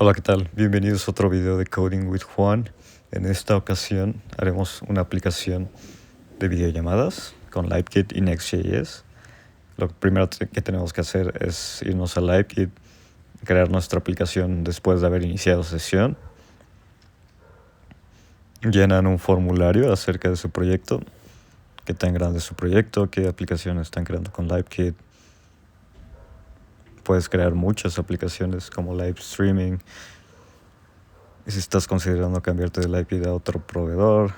Hola, ¿qué tal? Bienvenidos a otro video de Coding with Juan. En esta ocasión haremos una aplicación de videollamadas con LiveKit y Next.js. Lo primero que tenemos que hacer es irnos a LiveKit, crear nuestra aplicación después de haber iniciado sesión. Llenan un formulario acerca de su proyecto, qué tan grande es su proyecto, qué aplicaciones están creando con LiveKit. Puedes crear muchas aplicaciones como live streaming. Y si estás considerando cambiarte de LiveKit a otro proveedor,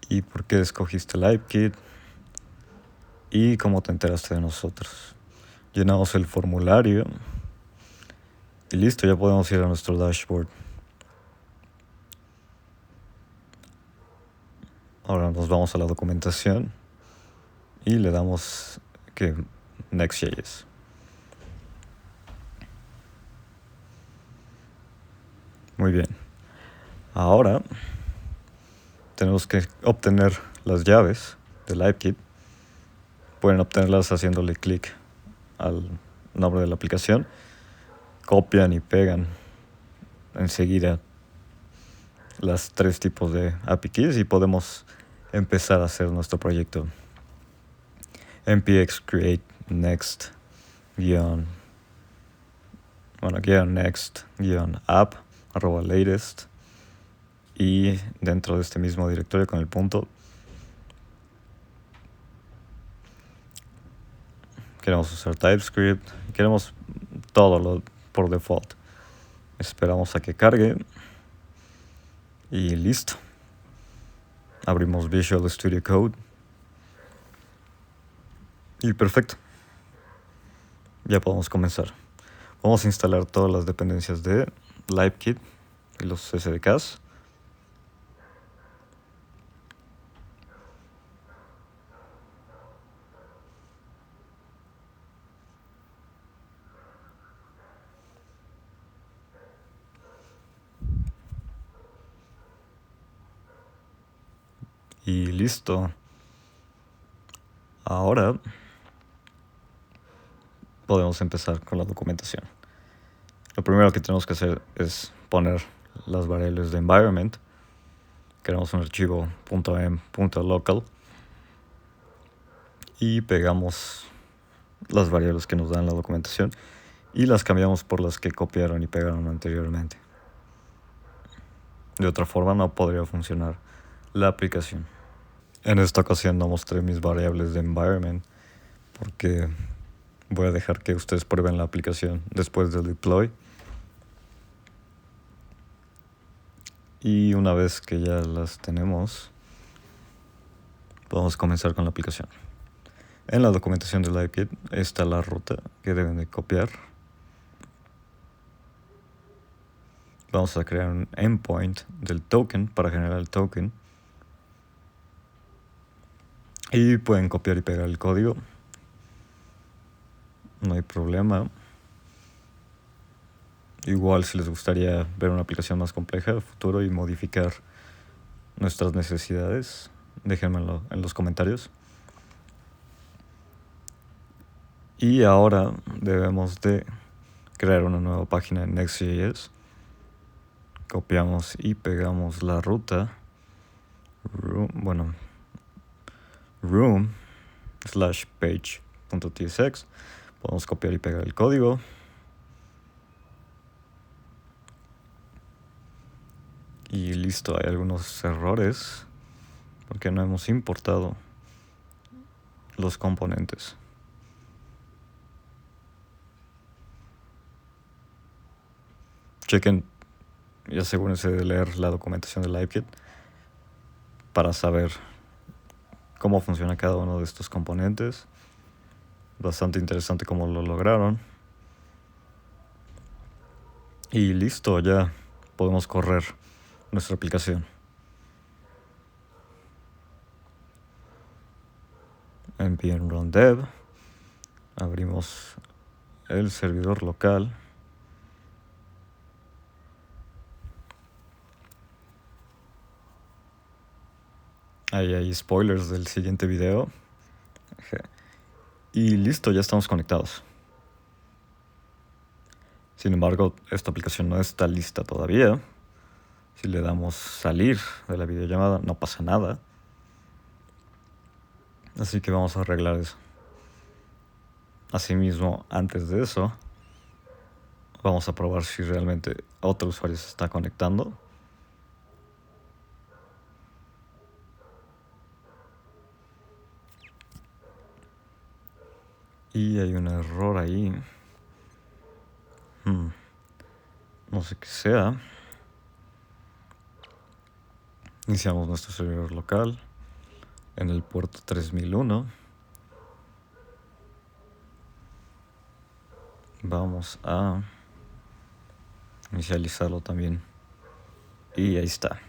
y por qué escogiste LiveKit y cómo te enteraste de nosotros. Llenamos el formulario y listo, ya podemos ir a nuestro dashboard. Ahora nos vamos a la documentación y le damos Next.js. Muy bien. Ahora tenemos que obtener las llaves de LiveKit. Pueden obtenerlas haciéndole clic al nombre de la aplicación. Copian y pegan enseguida las tres tipos de API keys y podemos empezar a hacer nuestro proyecto. npx create next next-app @latest, y dentro de este mismo directorio con el punto queremos usar TypeScript, queremos todo por default. Esperamos a que cargue y listo. Abrimos Visual Studio Code y perfecto. Ya podemos comenzar. Vamos a instalar todas las dependencias de LiveKit y los SDKs. Y listo. Ahora podemos empezar con la documentación. Lo primero que tenemos que hacer es poner las variables de environment. Creamos un archivo .m.local y pegamos las variables que nos dan la documentación y las cambiamos por las que copiaron y pegaron anteriormente. De otra forma no podría funcionar la aplicación. En esta ocasión no mostré mis variables de environment porque voy a dejar que ustedes prueben la aplicación después del deploy. Y una vez que ya las tenemos, podemos comenzar con la aplicación. En la documentación de LiveKit está la ruta que deben de copiar. Vamos a crear un endpoint del token para generar el token. Y pueden copiar y pegar el código. No hay problema. Igual si les gustaría ver una aplicación más compleja en el futuro y modificar nuestras necesidades, déjenmelo en los comentarios. Y ahora debemos de crear una nueva página en Next.js. Copiamos y pegamos la ruta room/page.tsx. Podemos copiar y pegar el código. Y listo, hay algunos errores porque no hemos importado los componentes. Chequen y asegúrense de leer la documentación de LiveKit para saber cómo funciona cada uno de estos componentes. Bastante interesante cómo lo lograron. Y listo, ya podemos correr nuestra aplicación. npm run dev. Abrimos el servidor local. Ahí hay spoilers del siguiente video. Y listo, ya estamos conectados. Sin embargo, esta aplicación no está lista todavía. Si le damos salir de la videollamada, no pasa nada. Así que vamos a arreglar eso. Asimismo, antes de eso, vamos a probar si realmente otro usuario se está conectando. Y hay un error ahí. No sé qué sea. Iniciamos nuestro servidor local en el puerto 3001. Vamos a inicializarlo también. Y ahí está.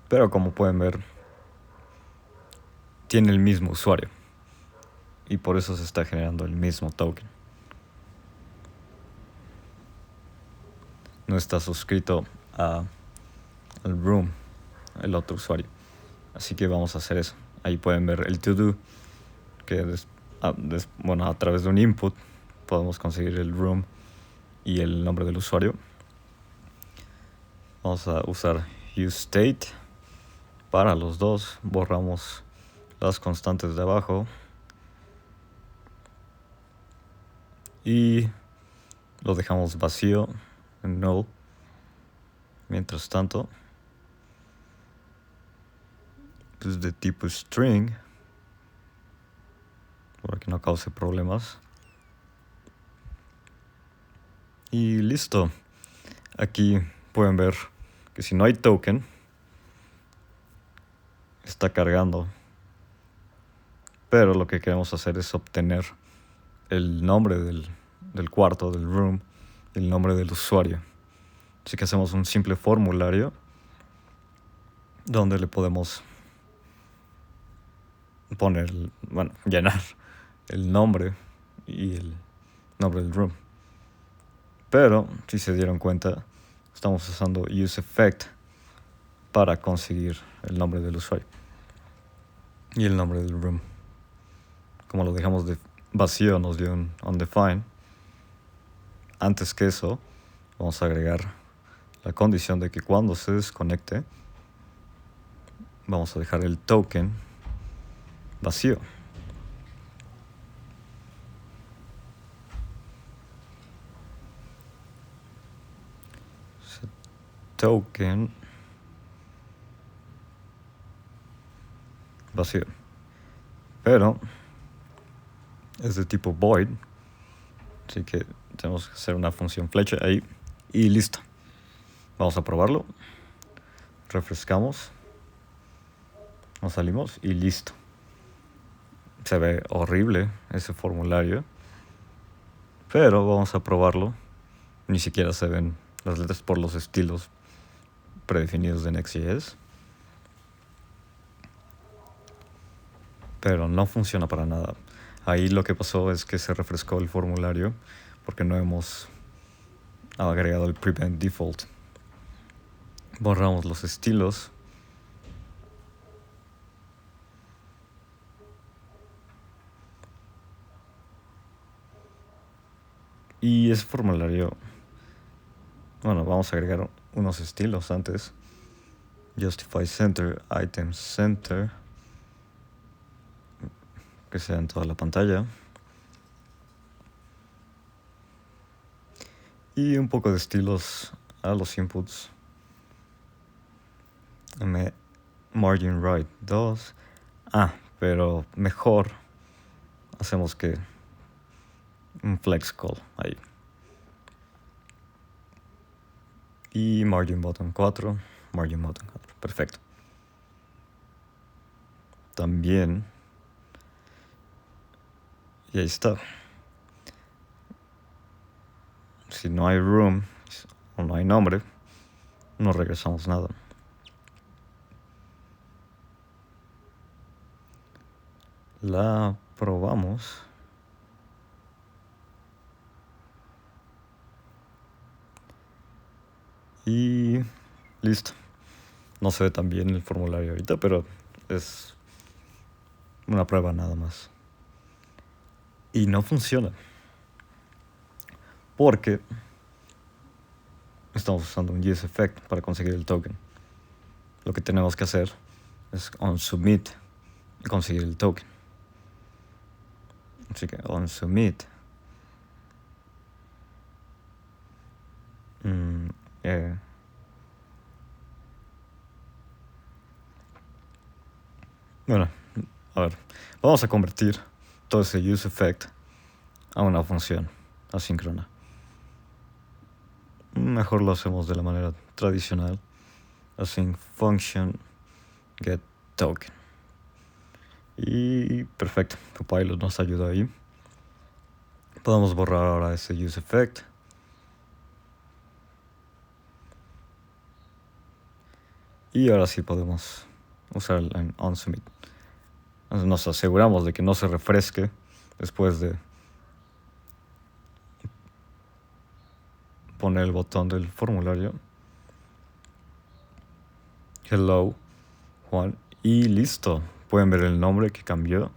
Pero como pueden ver, tiene el mismo usuario. Y por eso se está generando el mismo token. No está suscrito al room, el otro usuario. Así que vamos a hacer eso. Ahí pueden ver el to-do, que a través de un input podemos conseguir el room y el nombre del usuario. Vamos a usar useState para los dos. Borramos las constantes de abajo y lo dejamos vacío en null. Mientras tanto, es de tipo string para que no cause problemas. Y listo. Aquí pueden ver que si no hay token, está cargando. Pero lo que queremos hacer es obtener el nombre del cuarto, del room, el nombre del usuario. Así que hacemos un simple formulario donde le podemos llenar el nombre y el nombre del room. Pero, si se dieron cuenta, estamos usando useEffect para conseguir el nombre del usuario y el nombre del room. Como lo dejamos vacío, nos dio un undefined. Antes que eso, vamos a agregar la condición de que cuando se desconecte, vamos a dejar el token vacío. Token vacío. Pero es de tipo void. Así que tenemos que hacer una función flecha ahí. Y listo. Vamos a probarlo. Refrescamos. Nos salimos y listo. Se ve horrible ese formulario. Pero vamos a probarlo. Ni siquiera se ven las letras por los estilos predefinidos de Next.js. Pero no funciona para nada. Ahí lo que pasó es que se refrescó el formulario porque no hemos agregado el prevent default. Borramos los estilos. Y ese formulario, vamos a agregar unos estilos antes. Justify Center, Item Center, que sea en toda la pantalla. Y un poco de estilos a los inputs. Margin right 2. Pero mejor hacemos que un flex call ahí. Y margin bottom 4. Margin bottom 4. Perfecto. También. Y ahí está. Si no hay room o no hay nombre, no regresamos nada. La probamos. Y listo. No se ve tan bien el formulario ahorita, pero es una prueba nada más. Y no funciona. Porque estamos usando un useEffect para conseguir el token. Lo que tenemos que hacer es onSubmit y conseguir el token. Así que onSubmit. Bueno, a ver, vamos a convertir todo ese useEffect a una función asíncrona. Mejor lo hacemos de la manera tradicional. Async function get token. Y perfecto, Copilot nos ayuda ahí. Podemos borrar ahora ese useEffect. Y ahora sí podemos usar el onSubmit. Nos aseguramos de que no se refresque después de poner el botón del formulario. Hello, Juan. Y listo. Pueden ver el nombre que cambió.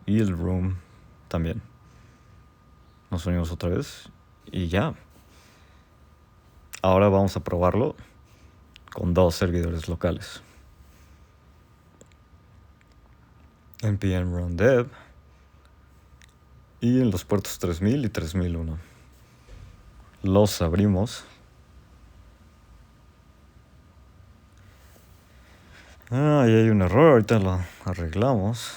Y el room también. Nos unimos otra vez. Y ya. Ahora vamos a probarlo con 2 servidores locales. npm run dev. Y en los puertos 3000 y 3001. Los abrimos. Ahí hay un error, ahorita lo arreglamos.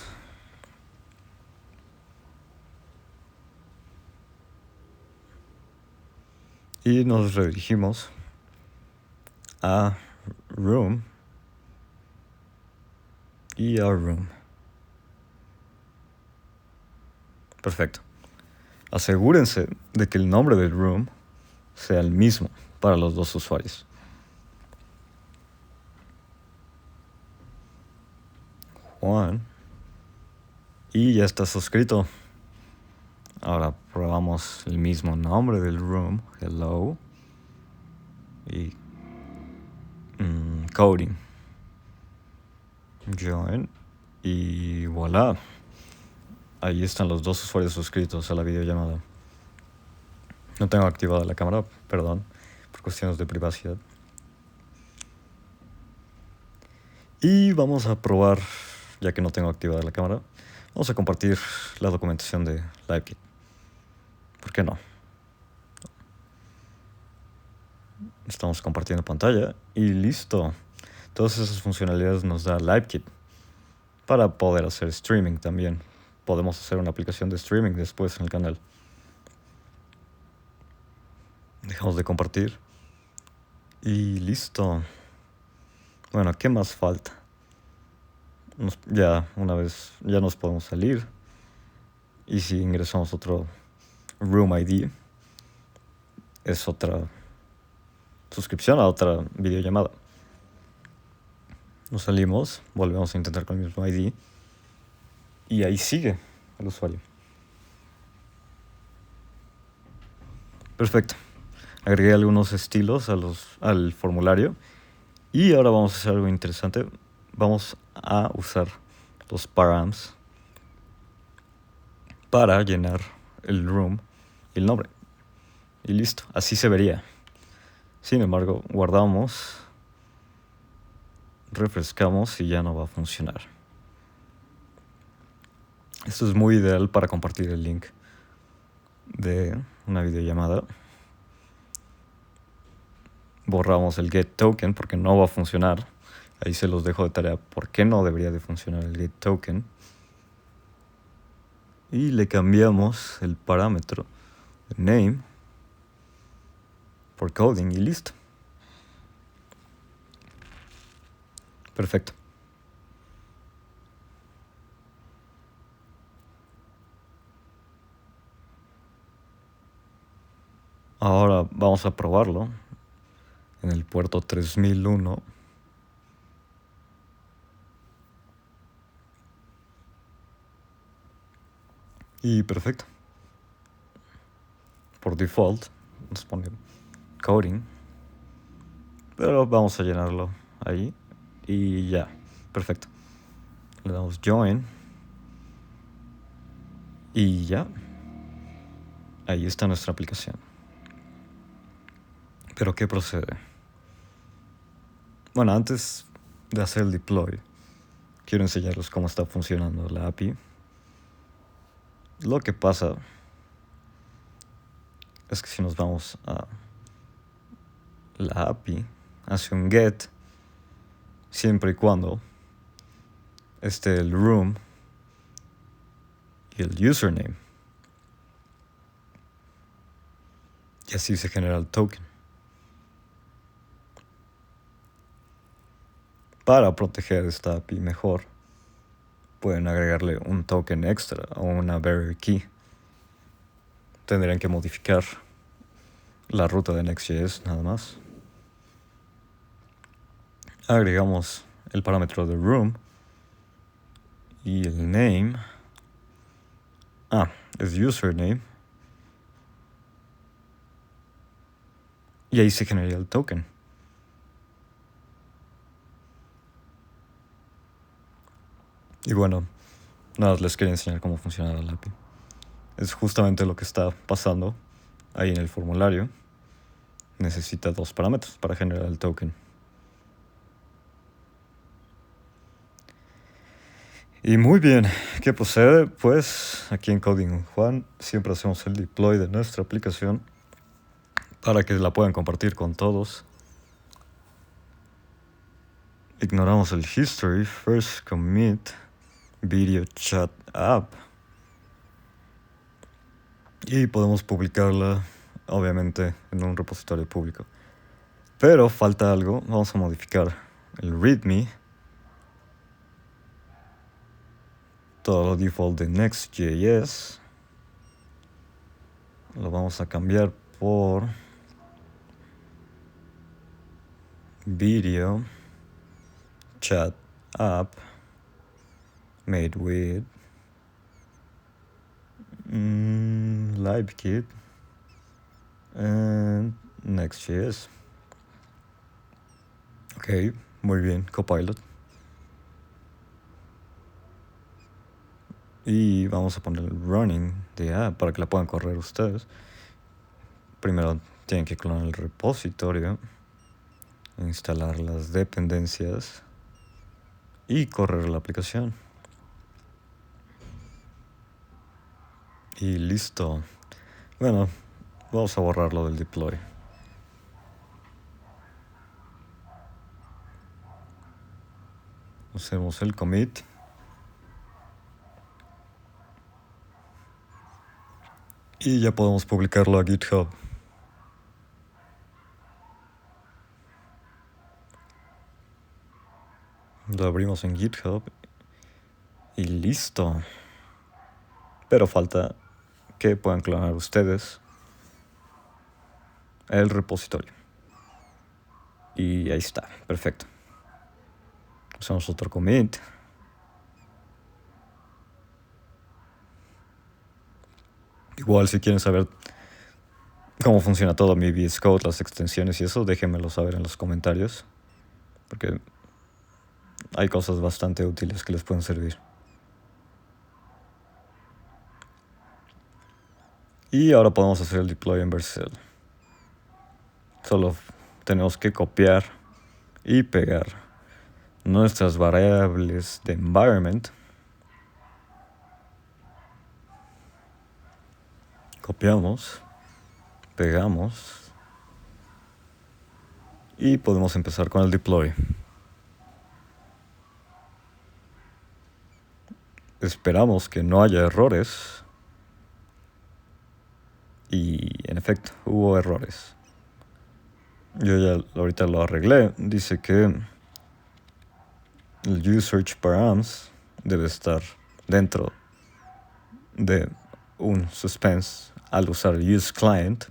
Y nos redirigimos a room y a room. Perfecto. Asegúrense de que el nombre del room sea el mismo para los 2 usuarios. Juan. Y ya está suscrito. Ahora probamos el mismo nombre del room. Hello. Y coding. Join. Y voilà. Ahí están los 2 usuarios suscritos a la videollamada. No tengo activada la cámara, perdón, por cuestiones de privacidad. Y vamos a probar, ya que no tengo activada la cámara, vamos a compartir la documentación de LiveKit. ¿Por qué no? Estamos compartiendo pantalla y listo. Todas esas funcionalidades nos da LiveKit para poder hacer streaming también. Podemos hacer una aplicación de streaming después en el canal. Dejamos de compartir. Y listo. Bueno, ¿qué más falta? Una vez ya nos podemos salir. Y si ingresamos otro Room ID, es otra suscripción a otra videollamada. Nos salimos, volvemos a intentar con el mismo ID. Y ahí sigue el usuario. Perfecto. Agregué algunos estilos al formulario. Y ahora vamos a hacer algo interesante. Vamos a usar los params para llenar el room y el nombre. Y listo, así se vería. Sin embargo, guardamos, refrescamos y ya no va a funcionar. Esto es muy ideal para compartir el link de una videollamada. Borramos el get token porque no va a funcionar. Ahí se los dejo de tarea por qué no debería de funcionar el get token. Y le cambiamos el parámetro de name por coding y listo. Perfecto. Ahora vamos a probarlo en el puerto 3001. Y perfecto. Por default nos pone coding. Pero vamos a llenarlo ahí. Y ya. Perfecto. Le damos join. Y ya. Ahí está nuestra aplicación. Pero ¿qué procede? Bueno, antes de hacer el deploy, quiero enseñarles cómo está funcionando la API. Lo que pasa es que si nos vamos a la API, hace un get siempre y cuando esté el room y el username. Y así se genera el token. Para proteger esta API mejor, pueden agregarle un token extra o una barrier key. Tendrían que modificar la ruta de Next.js nada más. Agregamos el parámetro de room y el name. Es username. Y ahí se generaría el token. Y bueno, nada, les quería enseñar cómo funciona la API. Es justamente lo que está pasando ahí en el formulario. Necesita 2 parámetros para generar el token. Y muy bien, ¿qué procede? Pues aquí en Coding Juan siempre hacemos el deploy de nuestra aplicación para que la puedan compartir con todos. Ignoramos el history, first commit, video chat app. Y podemos publicarla, obviamente, en un repositorio público. Pero falta algo, vamos a modificar el readme. Todo lo default de Next.js lo vamos a cambiar por video chat app made with LiveKit and Next.js. Ok, muy bien, Copilot. Y vamos a poner el running de app para que la puedan correr ustedes. Primero tienen que clonar el repositorio, instalar las dependencias y correr la aplicación. Y listo. Bueno, vamos a borrarlo del deploy. Hacemos el commit. Y ya podemos publicarlo a GitHub. Lo abrimos en GitHub. Y listo. Pero falta que puedan clonar ustedes el repositorio. Y ahí está, perfecto. Hacemos otro commit. Igual si quieren saber cómo funciona todo mi VS Code, las extensiones y eso, déjenmelo saber en los comentarios. Porque hay cosas bastante útiles que les pueden servir. Y ahora podemos hacer el deploy en Vercel. Solo tenemos que copiar y pegar nuestras variables de environment. Copiamos, pegamos y podemos empezar con el deploy. Esperamos que no haya errores. Y en efecto, hubo errores. Yo ya ahorita lo arreglé. Dice que el usesearch params debe estar dentro de un suspense al usar el useClient.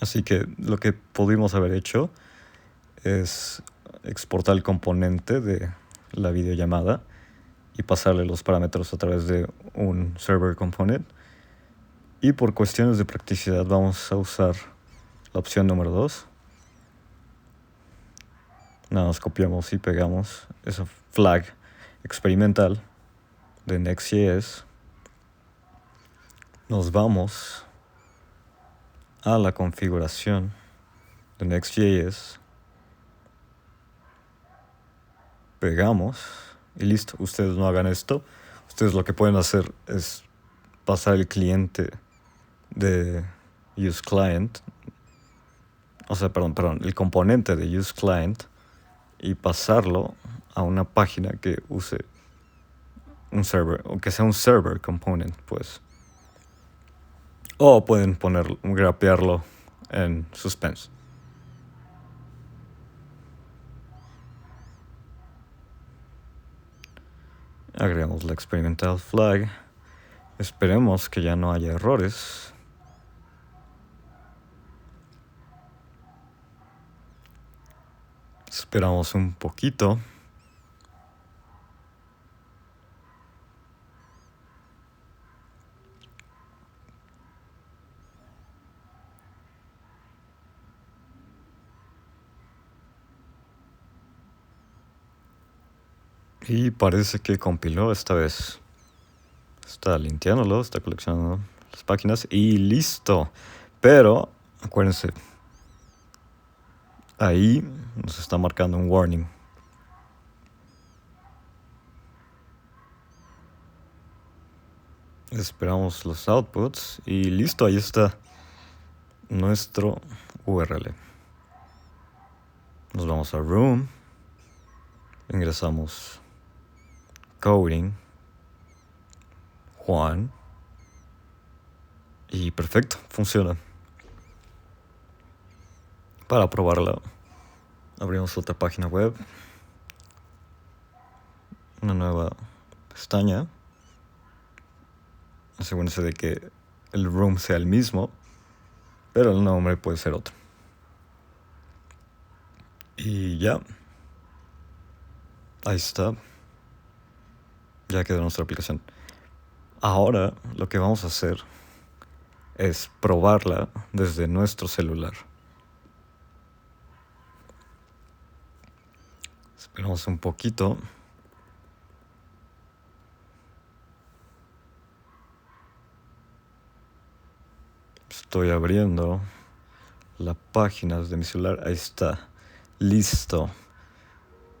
Así que lo que pudimos haber hecho es exportar el componente de la videollamada y pasarle los parámetros a través de un server component. Y por cuestiones de practicidad vamos a usar la opción número 2. Nada más copiamos y pegamos esa flag experimental de Next.js. Nos vamos a la configuración de Next.js, pegamos y listo. Ustedes no hagan esto. Ustedes lo que pueden hacer es pasar el cliente de useClient, el componente de useClient, y pasarlo a una página que use un server, o que sea un server component, pues. O pueden grapearlo en suspense. Agregamos la experimental flag. Esperemos que ya no haya errores. Esperamos un poquito. Y parece que compiló esta vez. Está limpiándolo, está coleccionando las páginas y listo. Pero, acuérdense, ahí nos está marcando un warning. Esperamos los outputs y listo, ahí está nuestro URL. Nos vamos a Room, ingresamos Coding, Juan, y perfecto, funciona. Para probarla, abrimos otra página web, una nueva pestaña. Asegúrense de que el room sea el mismo, pero el nombre puede ser otro. Y ya. Ahí está. Ya quedó nuestra aplicación. Ahora lo que vamos a hacer es probarla desde nuestro celular. Esperamos un poquito. Estoy abriendo la página de mi celular. Ahí está. Listo.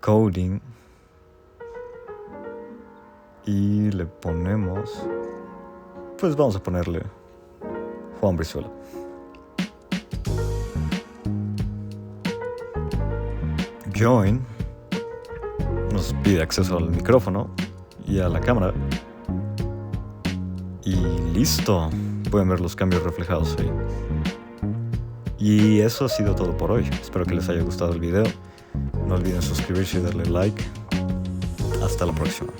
Coding. Y le ponemos... Pues vamos a ponerle Juan Brizuela. Join. Nos pide acceso al micrófono y a la cámara. Y listo. Pueden ver los cambios reflejados ahí. Y eso ha sido todo por hoy. Espero que les haya gustado el video. No olviden suscribirse y darle like. Hasta la próxima.